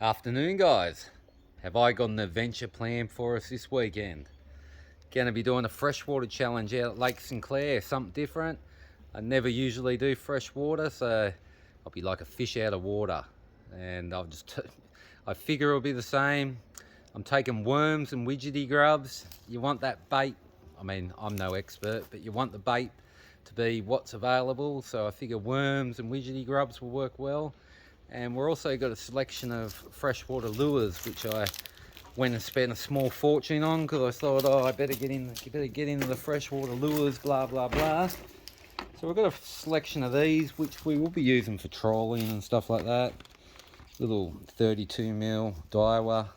Afternoon, guys. Have I got an adventure planned for us this weekend? Going to be doing a freshwater challenge out at Lake Sinclair, something different. I never usually do freshwater, so I'll be like a fish out of water. And I figure it'll be the same. I'm taking worms and widgety grubs. You want that bait, I mean, I'm no expert, but you want the bait to be what's available. So I figure worms and widgety grubs will work well. And we're also got a selection of freshwater lures, which I went and spent a small fortune on because I thought, oh, I better get into the freshwater lures, blah blah blah. So we've got a selection of these, which we will be using for trolling and stuff like that. Little 32mm Daiwa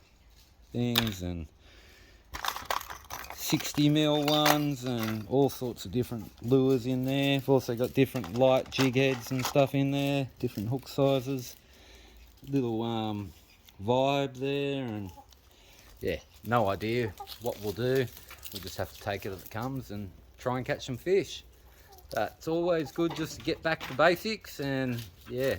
things and 60mm ones and all sorts of different lures in there. We've also got different light jig heads and stuff in there, different hook sizes, little vibe there, and yeah, no idea what we'll do. We'll just have to take it as it comes and try and catch some fish. But it's always good just to get back to basics and yeah,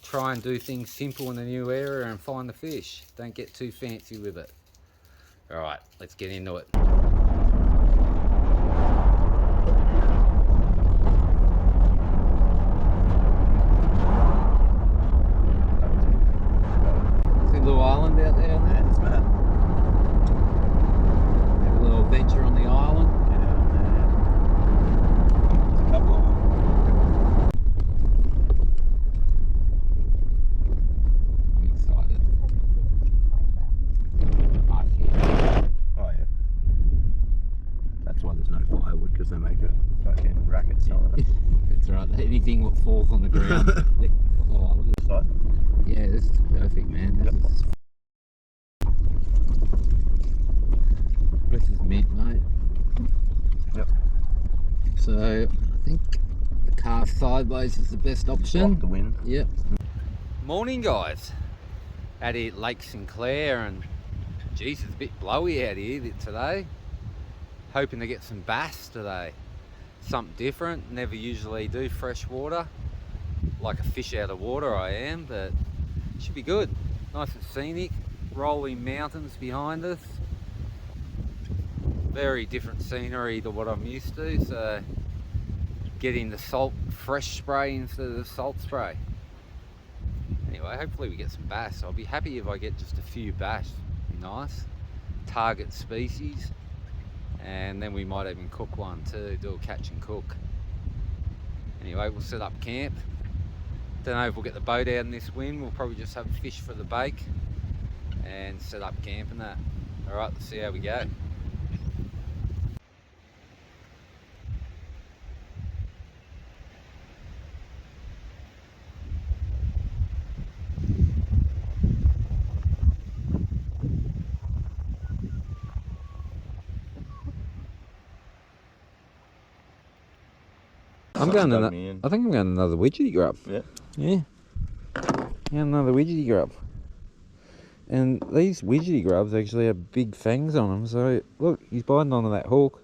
try and do things simple in a new area and find the fish. Don't get too fancy with it. All right, let's get into it. See a little island out there on that? It's mad. Have a little adventure on the island. There's a couple of them. I'm excited. Nice here. Oh yeah. That's why there's no firewood, because they make a fucking racket selling it. That's right, anything that falls on the ground. Oh, look at This side. yeah, this is perfect, man. This is mint, mate. Yep. So I think the cast sideways is the best option. Block the wind. Yep. Morning, guys. Out here at Lake Sinclair, and geez, it's a bit blowy out here today. Hoping to get some bass today. Something different. Never usually do freshwater. Like a fish out of water I am, but should be good. Nice and scenic. Rolling mountains behind us. Very different scenery to what I'm used to, so getting the fresh spray instead of the salt spray. Anyway, hopefully we get some bass. I'll be happy if I get just a few bass. Be nice. Target species. And then we might even cook one too, do a catch and cook. Anyway, we'll set up camp. Don't know if we'll get the boat out in this wind. We'll probably just have fish for the bake and set up camp and that. Alright, let's see how we go. I think I'm going another widgety grub. Yeah. Yeah. Yeah, another widgety grub. And these widgety grubs actually have big fangs on them. So look, he's biting onto that hook.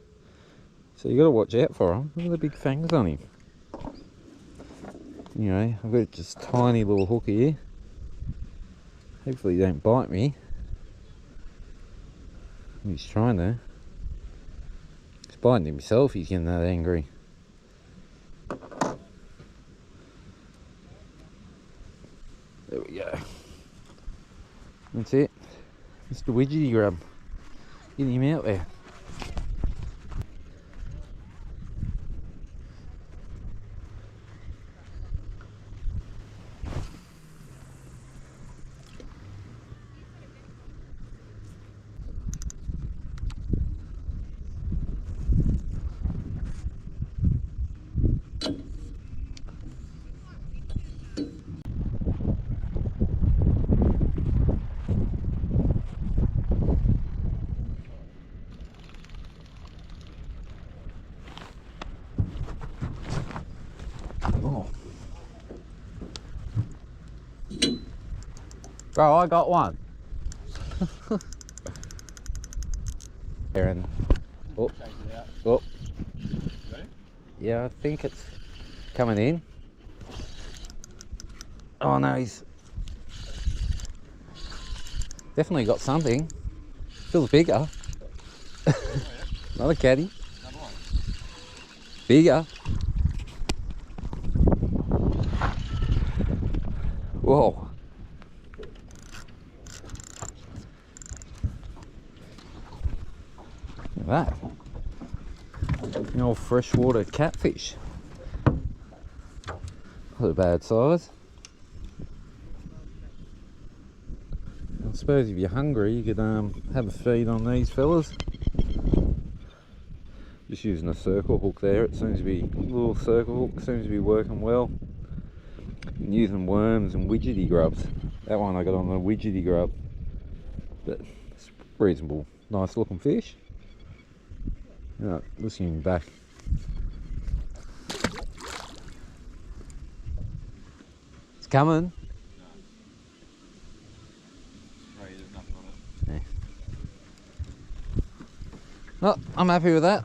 So you got to watch out for him. Look at the big fangs on him. Anyway, I've got just tiny little hook here. Hopefully he don't bite me. He's trying to. He's biting himself. He's getting that angry. There we go. That's it. Mr. Widgety grub. Get him out there. Bro, I got one. Aaron. Oh. Oh. Yeah, I think it's coming in. Oh no, he's Definitely got something. Feels bigger. Another caddy. Bigger. Whoa. Look at that. An old freshwater catfish. Not a bad size. I suppose if you're hungry, you could have a feed on these fellas. Just using a circle hook there. It seems to be a little circle hook. Seems to be working well. And using worms and widgety grubs. That one I got on the widgety grub, but it's reasonable, nice looking fish. Yeah, looking back. It's coming. Yeah. Well, I'm happy with that.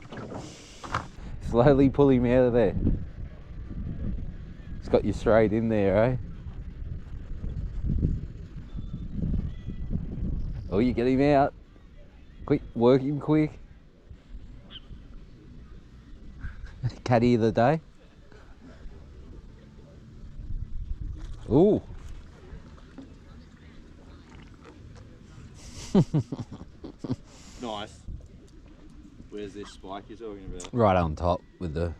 Slowly pull him out of there. It's got you straight in there, eh? Oh, you get him out. Quick, work him quick. Caddy of the day. Ooh. Nice. Where's this spike you're talking about? Right on top with the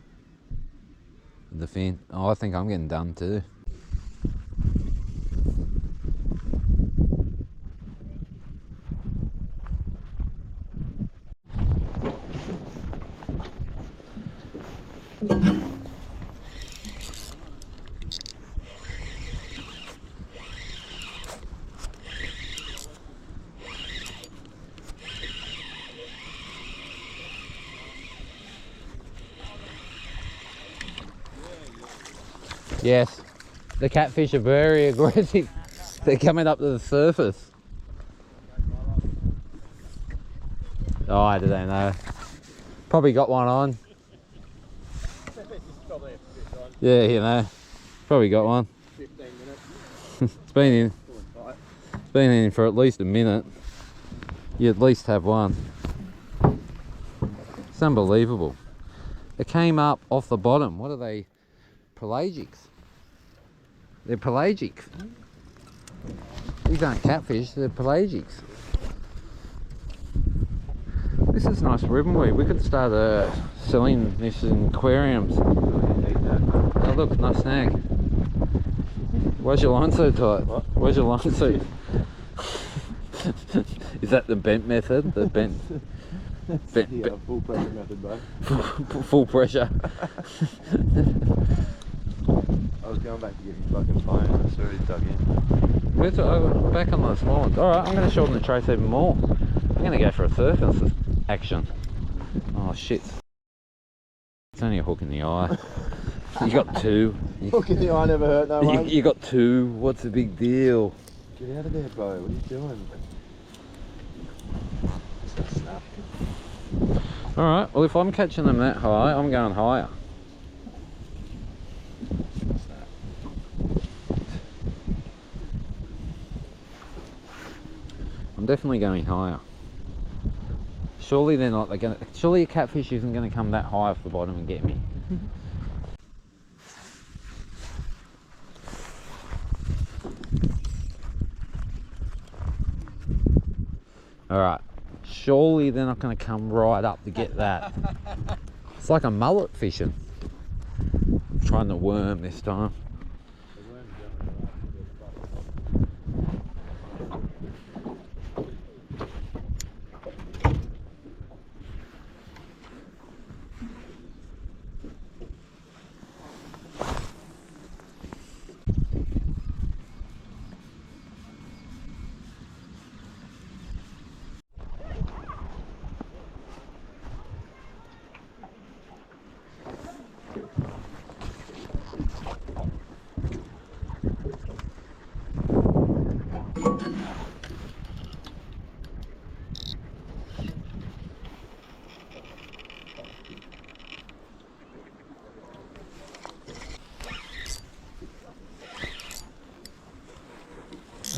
fin. Oh, I think I'm getting done too. Yes, the catfish are very aggressive. They're coming up to the surface. Oh, I don't know. Probably got one on. Yeah, you know, probably got one. 15 minutes. It's been in for at least a minute. You at least have one. It's unbelievable. It came up off the bottom. What are they? Pelagics. They're pelagic. These aren't catfish, they're pelagics. This is nice ribbon weed. We could start selling this in aquariums. Oh look, nice snag. Why's your line so tight? What? Why's your line so... Is that the bent method? The bent... Yeah, full pressure method, bro. Full pressure. I was going back to get his fucking phone. It's already dug in. Where's it? Back on the small ones. Alright, I'm going to shorten the trace even more. I'm going to go for a surface action. Oh shit. It's only a hook in the eye. You got two. Hook in the eye never hurt no one. You got two. What's the big deal? Get out of there, bro. What are you doing? Snap. Alright, well if I'm catching them that high, I'm going higher. I'm definitely going higher. Surely they're not. Surely a catfish isn't going to come that high off the bottom and get me. All right. Surely they're not going to come right up to get that. It's like a mullet fishing. I'm trying to worm this time.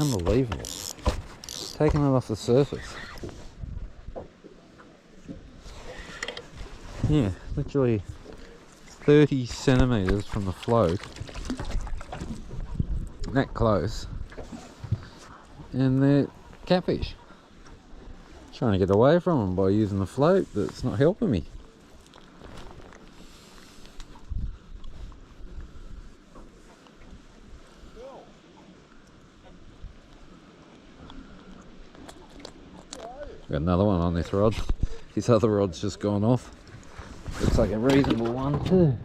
Unbelievable. taking it off the surface. Yeah, literally 30 centimeters from the float. That close. And they're catfish. Trying to get away from them by using the float, but it's not helping me. Got another one on this rod. This other rod's just gone off. Looks like a reasonable one too.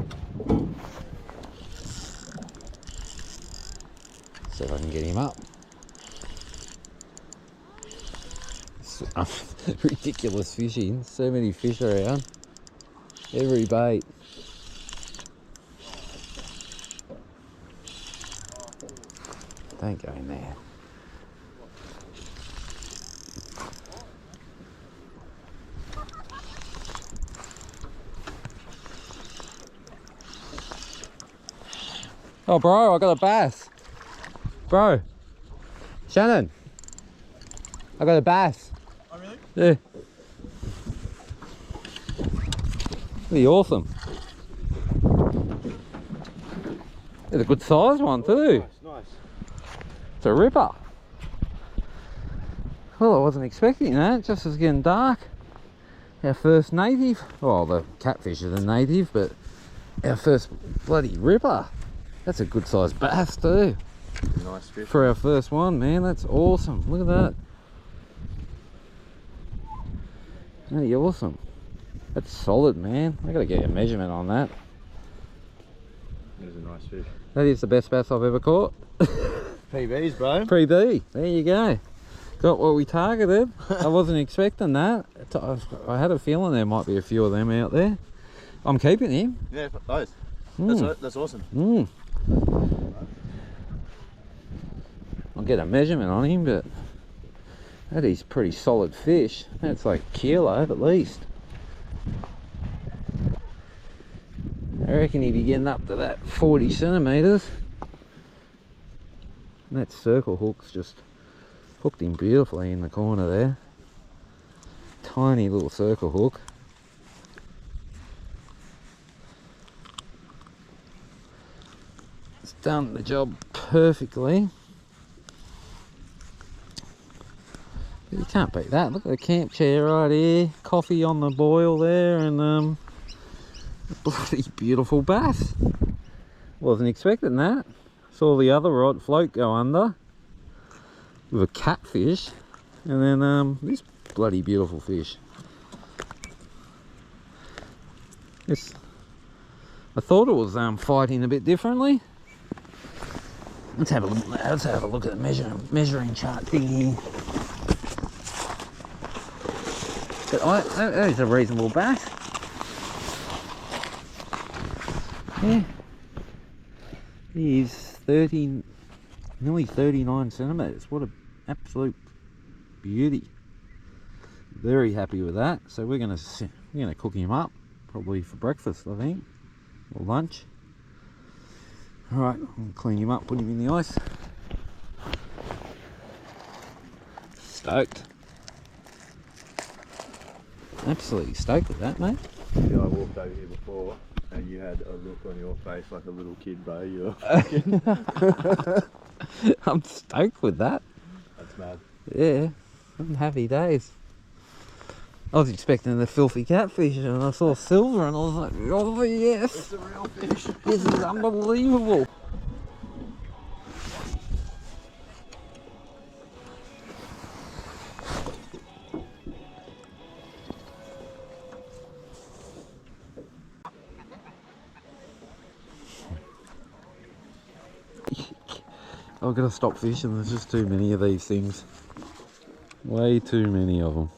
See if I can get him up. Ridiculous fishing. So many fish around. Every bait. Don't go in there. Oh bro, I got a bass. Bro. Shannon. I got a bass. Oh really? Yeah. Pretty awesome. It's a good sized one too. Nice. It's a ripper. Well, I wasn't expecting that, just as getting dark. Our first native. Well, the catfish are the native, but our first bloody ripper. That's a good sized bass too. Nice fish. For our first one, man, that's awesome. Look at that. Pretty awesome. That's solid, man. I gotta get a measurement on that. That is a nice fish. That is the best bass I've ever caught. PBs, bro. Pre-B. There you go. Got what we targeted. I wasn't expecting that. I had a feeling there might be a few of them out there. I'm keeping him. Yeah, those. That's awesome. Mm. I'll get a measurement on him, but that is pretty solid fish. That's like a kilo at least. I reckon he'd be getting up to that 40 centimeters. And that circle hook's just hooked him beautifully in the corner there. Tiny little circle hook. It's done the job perfectly. You can't beat that. Look at the camp chair right here, coffee on the boil there, and a bloody beautiful bass. Wasn't expecting that. Saw the other rod float go under with a catfish, and then this bloody beautiful fish. This, I thought it was fighting a bit differently. Let's have a look. Let's have a look at the measuring chart thing here. But that is a reasonable bass. Yeah. He is nearly 39 centimeters. What an absolute beauty. Very happy with that. So we're gonna cook him up, probably for breakfast, I think, or lunch. All right, I'll clean him up, put him in the ice. Stoked. Absolutely stoked with that, mate. Yeah, I walked over here before and you had a look on your face like a little kid, bro. You're fucking... I'm stoked with that. That's mad. Yeah, I'm happy days. I was expecting the filthy catfish and I saw silver and I was like, oh yes, It's a real fish. this is unbelievable. I've got to stop fishing, there's just too many of these things. Way too many of them.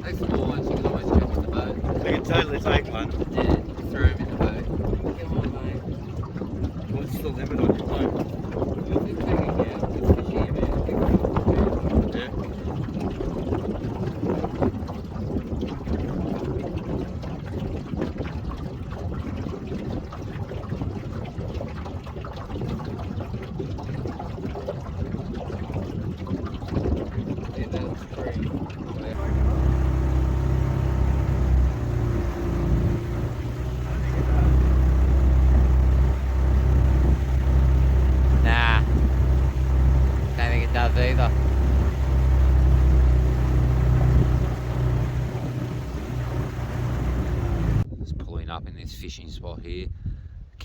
Take some more ones, you can always jump in the boat. We can totally take one. Yeah, throw them in the boat. Come on, mate. What's the limit on your boat?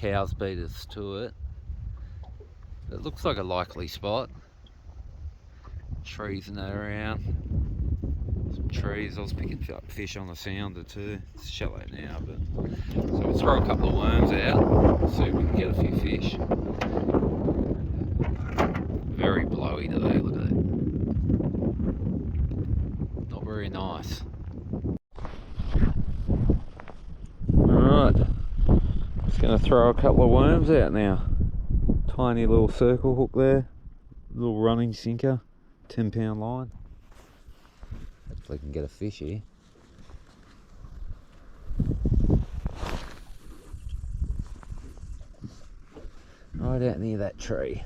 cows beat us to it. It looks like a likely spot. Trees and that around. Some trees. I was picking up fish on the sounder too. It's shallow now, but so we'll throw a couple of worms out. See if we can get a few fish. Very blowy today. Look at that. Not very nice. Alright. Just going to throw a couple of worms out now. Tiny little circle hook there. Little running sinker. 10-pound line. Hopefully I can get a fish here. Right out near that tree.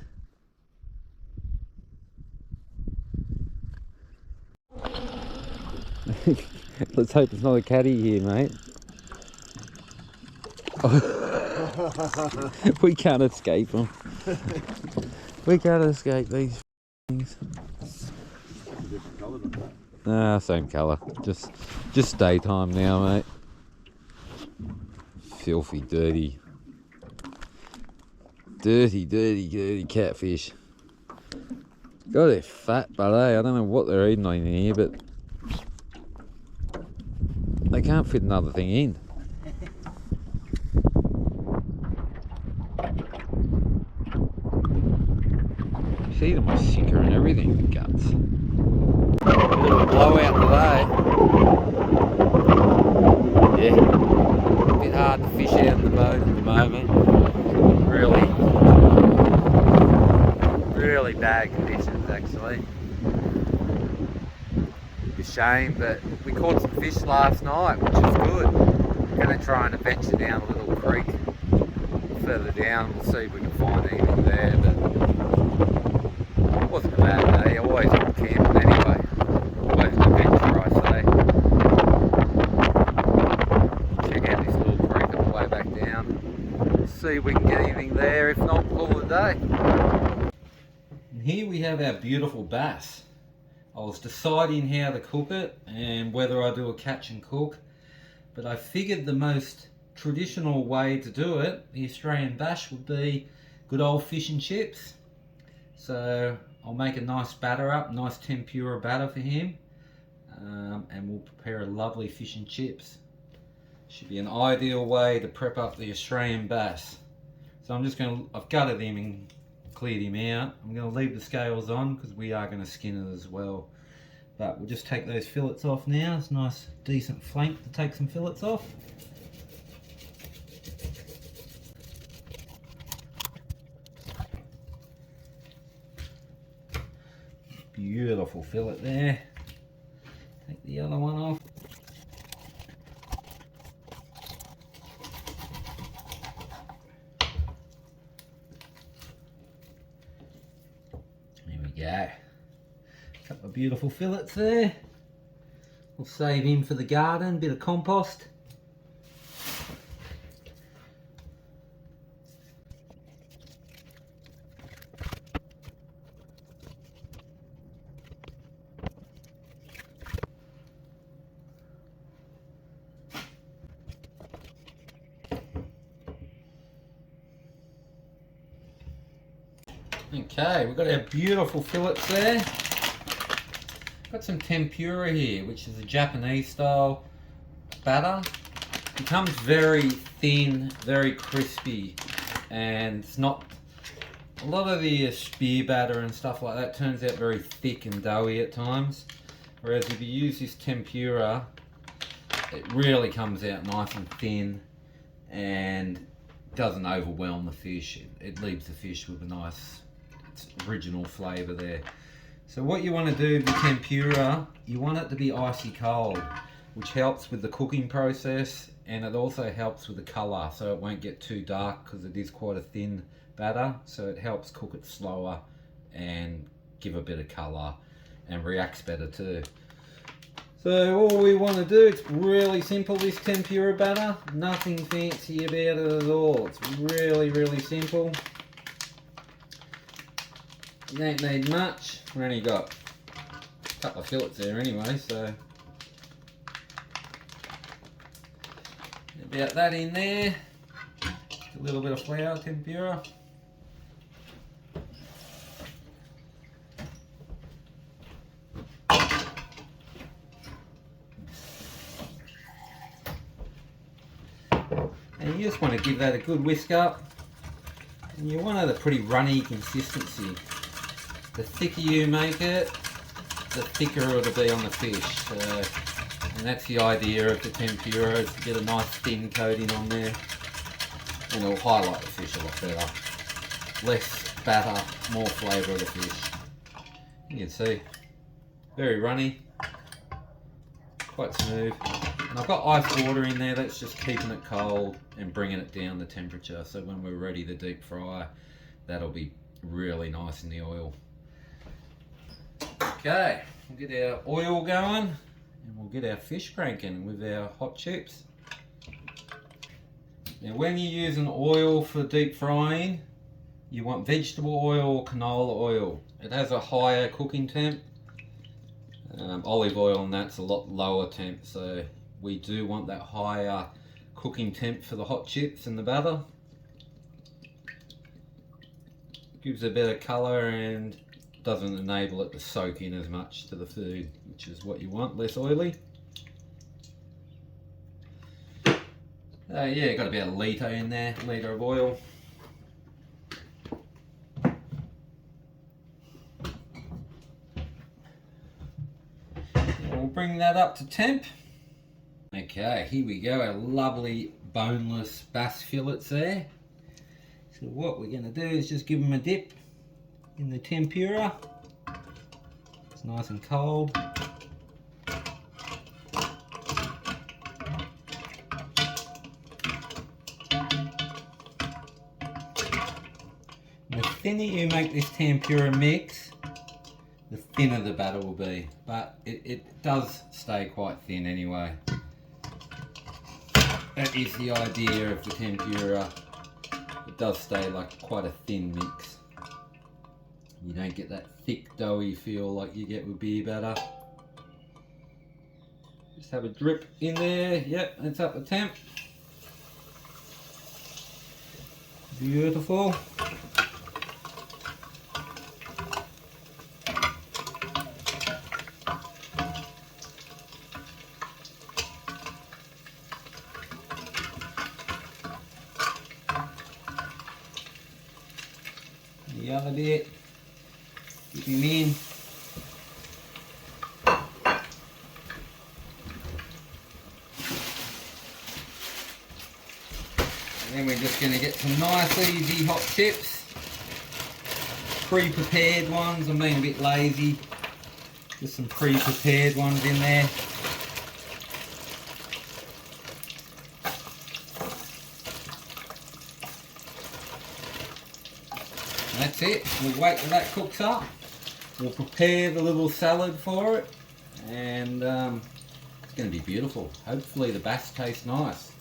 Let's hope it's not a caddy here, mate. We can't escape them. We can't escape these things. Different colour than that. Ah, same colour. Just daytime now, mate. Filthy, dirty. Dirty catfish. God, they're fat, but I don't know what they're eating in here, but they can't fit another thing in. See them with sinker and everything, guts. A little blowout today. Yeah. A bit hard to fish out in the boat at the moment. Really bad conditions actually. A shame, but we caught some fish last night, which is good. We're going to try and adventure down a little creek further down. We'll see if we can find anything there, but it wasn't a bad day. I always go camping anyway. Always an adventure, I say. Check out this little creek on the way back down. See if we can get anything there. If not, call it a day. And here we have our beautiful bass. I was deciding how to cook it and whether I do a catch and cook, but I figured the most traditional way to do it, the Australian bass, would be good old fish and chips. So I'll make a nice batter up, nice tempura batter for him, and we'll prepare a lovely fish and chips. Should be an ideal way to prep up the Australian bass. So I've gutted him and cleared him out. I'm going to leave the scales on because we are going to skin it as well. But we'll just take those fillets off now. It's a nice decent flank to take some fillets off. Beautiful fillet there. Take the other one off. There we go. Couple of beautiful fillets there. We'll save him for the garden, bit of compost. Okay, we've got our beautiful fillets there. Got some tempura here, which is a Japanese style batter. It becomes very thin, very crispy, and it's not, a lot of the spear batter and stuff like that turns out very thick and doughy at times. Whereas if you use this tempura, it really comes out nice and thin and doesn't overwhelm the fish. It leaves the fish with a nice original flavour there. So what you want to do with the tempura, you want it to be icy cold, which helps with the cooking process, and it also helps with the colour, so it won't get too dark because it is quite a thin batter, so it helps cook it slower and give a bit of colour and reacts better too. So all we want to do, it's really simple, this tempura batter, nothing fancy about it at all. It's really simple. You don't need much. We only got a couple of fillets there anyway, so about that in there. A little bit of flour, tempura. And you just want to give that a good whisk up. And you want it a pretty runny consistency. The thicker you make it, the thicker it'll be on the fish. And that's the idea of the tempura, is to get a nice thin coating on there. And it'll highlight the fish a lot better. Less batter, more flavour of the fish. You can see, very runny, quite smooth. And I've got ice water in there, that's just keeping it cold and bringing it down the temperature. So when we're ready to deep fry, that'll be really nice in the oil. Okay, we'll get our oil going and we'll get our fish cranking with our hot chips. Now when you're using oil for deep frying, you want vegetable oil or canola oil. It has a higher cooking temp. Olive oil and that's a lot lower temp, so we do want that higher cooking temp for the hot chips and the batter. Gives a better colour and doesn't enable it to soak in as much to the food, which is what you want, less oily. Yeah, got about a litre in there, litre of oil. We'll bring that up to temp. Okay, here we go, our lovely boneless bass fillets there. So what we're going to do is just give them a dip in the tempura. It's nice and cold. The thinner you make this tempura mix, the thinner the batter will be, but it does stay quite thin anyway. That is the idea of the tempura. It does stay like quite a thin mix. You don't get that thick doughy feel like you get with beer batter. Just have a drip in there. Yep, that's up the temp. Beautiful. The other bit, dip him in. And then we're just going to get some nice easy hot chips. Pre-prepared ones, I'm being a bit lazy. Just some pre-prepared ones in there. And that's it, we'll wait till that cooks up. We'll prepare the little salad for it and it's going to be beautiful. Hopefully the bass tastes nice.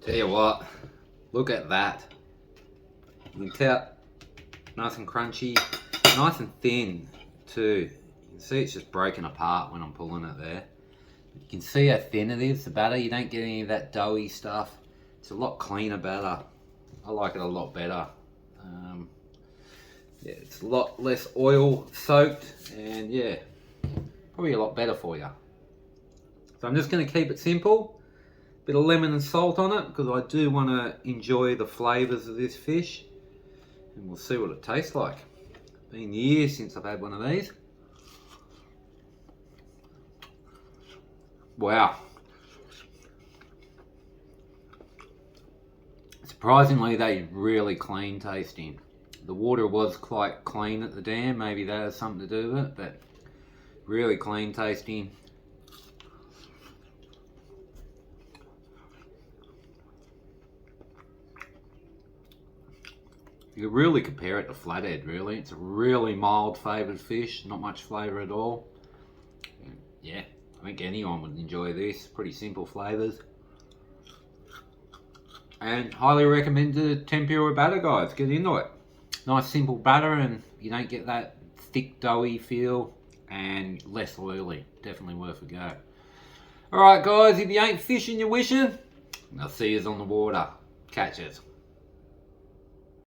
Tell you what, look at that. You can tell, nice and crunchy, nice and thin too. You can see it's just breaking apart when I'm pulling it there. You can see how thin it is, the batter. You don't get any of that doughy stuff. It's a lot cleaner batter. I like it a lot better. Yeah, it's a lot less oil soaked and yeah, probably a lot better for you. So I'm just going to keep it simple. Bit of lemon and salt on it because I do want to enjoy the flavours of this fish, and we'll see what it tastes like. Been years since I've had one of these. Wow. Surprisingly, they're really clean tasting. The water was quite clean at the dam, maybe that has something to do with it, but really clean tasting. You could really compare it to flathead, really. It's a really mild favoured fish, not much flavour at all. Yeah, I think anyone would enjoy this. Pretty simple flavours. And highly recommend the tempura batter, guys. Get into it. Nice simple batter, and you don't get that thick doughy feel, and less oily. Definitely worth a go. Alright guys, if you ain't fishing, you're wishing. I'll see yous on the water. Catch us.